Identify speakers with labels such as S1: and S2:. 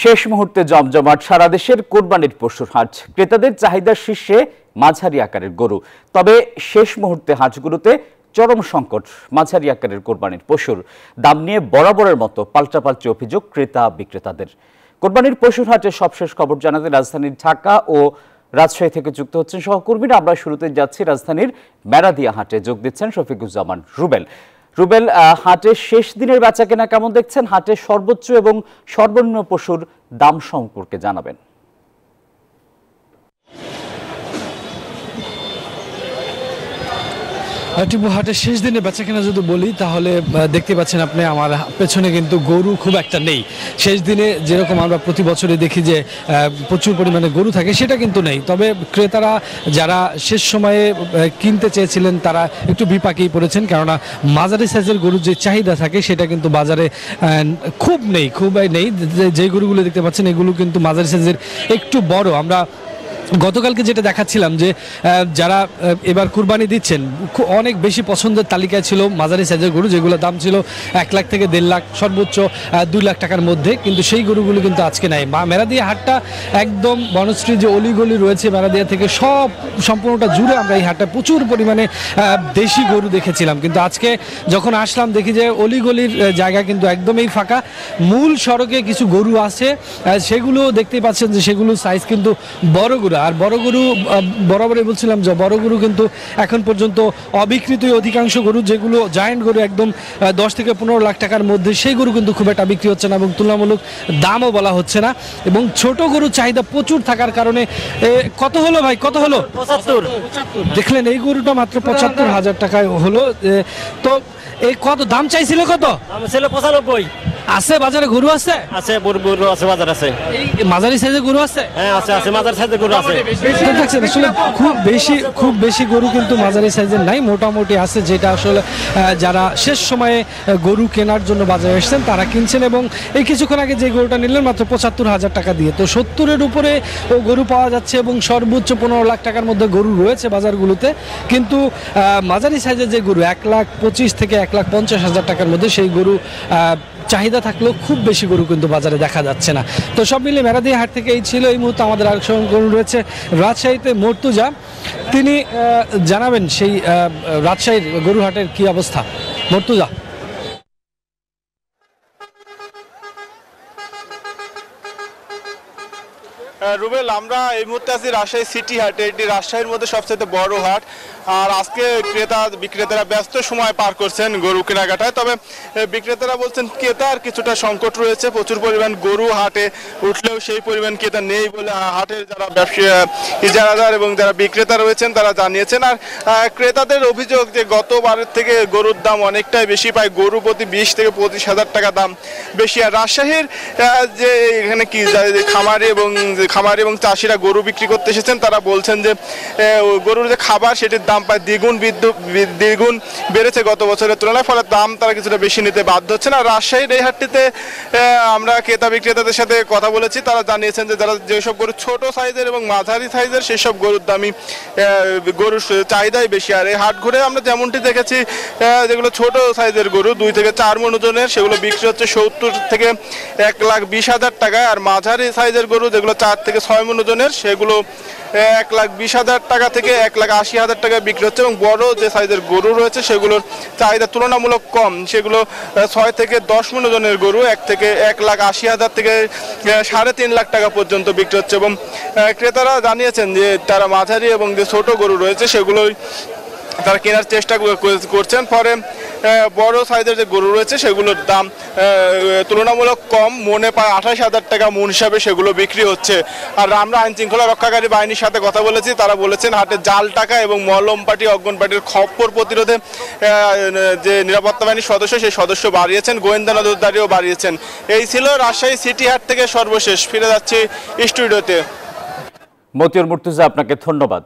S1: শেষ মুহূর্তে জমজমাট সারা দেশের কোরবানির পশুর হাট। ক্রেতাদের চাহিদার শীর্ষে মাঝারি আকারের গরু। তবে শেষ মুহূর্তে হাটগুলোতে চরম সংকট মাঝারি আকারের কোরবানির পশুর। দাম নিয়ে বরাবরের মতো পাল্টাপাল্টি অভিযোগ ক্রেতা বিক্রেতাদের। কোরবানির পশুর হাটের সবশেষ খবর জানাতে রাজধানীর ঢাকা ও রাজশাহী থেকে যুক্ত হচ্ছেন সহকর্মীরা। আমরা শুরুতে যাচ্ছি রাজধানীর মেরাদিয়া হাটে, যোগ দিচ্ছেন শফিকুজ্জামান রুবেল। রুবেল, হাটের শেষ দিনের বেচাকেনা কেমন দেখছেন? হাটের সর্বোচ্চ এবং সর্বনিম্ন পশুর দাম সম্পর্কে জানাবেন।
S2: টিপু, হাটের শেষ দিনে বেচাকেনা যদি বলি তাহলে দেখতে পাচ্ছেন আপনি আমার পেছনে কিন্তু গরু খুব একটা নেই। শেষ দিনে যেরকম আমরা প্রতি বছরে দেখি যে প্রচুর পরিমাণে গরু থাকে, সেটা কিন্তু নেই। তবে ক্রেতারা যারা শেষ সময়ে কিনতে চেয়েছিলেন তারা একটু বিপাকেই পড়েছেন, কেননা মাঝারি সাইজের গরুর যে চাহিদা থাকে সেটা কিন্তু বাজারে খুব নেই। যে গরুগুলো দেখতে পাচ্ছেন এগুলো কিন্তু মাঝারি সাইজের একটু বড়। আমরা গতকালকে যেটা দেখাচ্ছিলাম যে যারা এবার কুরবানি দিচ্ছেন অনেক বেশি পছন্দের তালিকায় ছিল মাঝারি সাইজের গরু, যেগুলোর দাম ছিল 1 লাখ থেকে 1.5 লাখ, সর্বোচ্চ 2 লাখ টাকার মধ্যে। কিন্তু সেই গরুগুলো কিন্তু আজকে নাই। মেরাদিয়া হাটটা একদম বনশ্রী যে অলিগলি রয়েছে মেরাদিয়া থেকে সম্পূর্ণটা জুড়ে আমরা এই হাটটা প্রচুর পরিমাণে দেশি গরু দেখেছিলাম। কিন্তু আজকে যখন আসলাম দেখি যে অলিগলির জায়গা কিন্তু একদমই ফাঁকা। মূল সড়কে কিছু গরু আছে, সেগুলো দেখতেই পাচ্ছেন যে সেগুলো সাইজ কিন্তু বড় গরু। আর বড় গরু বরাবরই বলছিলাম যে বড় গরু কিন্তু এখন পর্যন্ত অবিকৃত অধিকাংশ গরু, যেগুলো জায়ান্ট গরু একদম 10 থেকে 15 লাখ টাকার মধ্যে, সেই গরু কিন্তু খুব একটা বিক্রি হচ্ছে না এবং তুলনামূলক দামও বলা হচ্ছে না। এবং ছোট গরুর চাহিদা প্রচুর থাকার কারণে কত হলো ভাই, কত হলো?
S3: 75।
S2: দেখলেন এই গরুটা মাত্র 75,000 টাকায় হলো। তো এই কত দাম চাইছিল? কত
S3: দাম ছিল? 95।
S2: আছে বাজারে গরু? আছে
S3: গরু আছে, বাজার আছে।
S2: এই মাঝারি সাইজের গরু আছে?
S3: হ্যাঁ আছে মাঝারি সাইজের গরু আছে।
S2: আসলে খুব বেশি গরু কিন্তু মাঝারি সাইজের নাই, মোটামুটি আছে। যেটা আসলে যারা শেষ সময়ে গরু কেনার জন্য বাজারে এসেছেন তারা কিনছেন। এবং এই কিছুক্ষণ আগে যে গরুটা নিলেন মাত্র 75,000 টাকা দিয়ে। তো 70-এর উপরে গরু পাওয়া যাচ্ছে এবং সর্বোচ্চ 15 লাখ টাকার মধ্যে গরু রয়েছে বাজারগুলোতে। কিন্তু মাঝারি সাইজের যে গরু 1,25,000 থেকে 1,50,000 টাকার মধ্যে, সেই গরু চাহিদা থাকলেও খুব বেশি গরু কিন্তু বাজারে দেখা যাচ্ছে না। তো সব মিলিয়ে মেরাদিয়া হাট থেকে এই ছিল। এই মুহূর্তে আমাদের আরেক গরু রয়েছে রাজশাহীতে, মর্তুজা। তিনি জানাবেন সেই রাজশাহীর গরু হাটের কি অবস্থা। মর্তুজা।
S4: রুবেল, আমরা এই মুহূর্তে আছি রাজশাহী সিটি হাটে। এটি রাজশাহীর মধ্যে সবচেয়ে বড় হাট। আর আজকে ক্রেতা বিক্রেতারা ব্যস্ত সময় পার করছেন গরু কেনাকাটায়। তবে বিক্রেতারা বলছেন ক্রেতার কিছুটা সংকট রয়েছে। প্রচুর পরিমাণ গরু হাটে উঠলেও সেই পরিমাণ ক্রেতা নেই বলে হাটের যারা ব্যবসায়ী, ইজারাদার এবং যারা বিক্রেতা রয়েছেন তারা জানিয়েছেন। আর ক্রেতাদের অভিযোগ যে গতবারের থেকে গরুর দাম অনেকটাই বেশি পায়, গরু প্রতি 20 থেকে 25,000 টাকা দাম বেশি। আর রাজশাহীর যে এখানে কি খামারি এবং চাষিরা গরু বিক্রি করতে এসেছেন তারা বলছেন যে গরুর যে খাবার সেটির দাম প্রায় দ্বিগুণ বেড়েছে গত বছরের তুলনায়। ফলে দাম তারা কিছুটা বেশি নিতে বাধ্য হচ্ছে না। রাজশাহীর এই হাটটিতে আমরা ক্রেতা বিক্রেতাদের সাথে কথা বলেছি, তারা জানিয়েছেন যে যেসব গরু ছোট সাইজের এবং মাঝারি সাইজের সেসব গরুর দামই গরুর চাহিদাই বেশি। আর এই হাট ঘুরে আমরা যেমনটি দেখেছি, যেগুলো ছোট সাইজের গরু 2 থেকে 4 মণ ওজনের, সেগুলো বিক্রি হচ্ছে 70 থেকে 1,20,000 টাকায়। আর মাঝারি সাইজের গরু যেগুলো 4 থেকে 6 মণ ওজনের, সেগুলো 1,20,000 টাকা থেকে 1,80,000 টাকায় বিক্রি হচ্ছে। এবং বড় যে সাইজের গরু রয়েছে সেগুলোর চাহিদা তুলনামূলক কম, সেগুলো 6 থেকে 10 মণ ওজনের গরু 1,80,000 থেকে 3.5 লাখ টাকা পর্যন্ত বিক্রি হচ্ছে। এবং ক্রেতারা জানিয়েছেন যে তারা মাঝারি এবং যে ছোট গরু রয়েছে সেগুলোই তারা কেনার চেষ্টা করছেন। পরে বড় সাইজের যে গরু রয়েছে সেগুলোর দাম তুলনামূলক কম, মনে প্রায় 28,000 টাকা মন হিসাবে সেগুলো বিক্রি হচ্ছে। আর আমরা আইন শৃঙ্খলা রক্ষাকারী বাহিনীর সাথে কথা বলেছি, তারা বলেছেন হাটে জাল টাকা এবং মলম পার্টি, অজ্ঞান পার্টির খপ্পর প্রতিরোধে যে নিরাপত্তা বাহিনীর সদস্য সেই সদস্য বাড়িয়েছেন, গোয়েন্দা নজরদারিও বাড়িয়েছেন। এই ছিল রাজশাহী সিটি হাট থেকে সর্বশেষ। ফিরে যাচ্ছি স্টুডিওতে।
S1: মতিউর মুর্তুজা, আপনাকে ধন্যবাদ।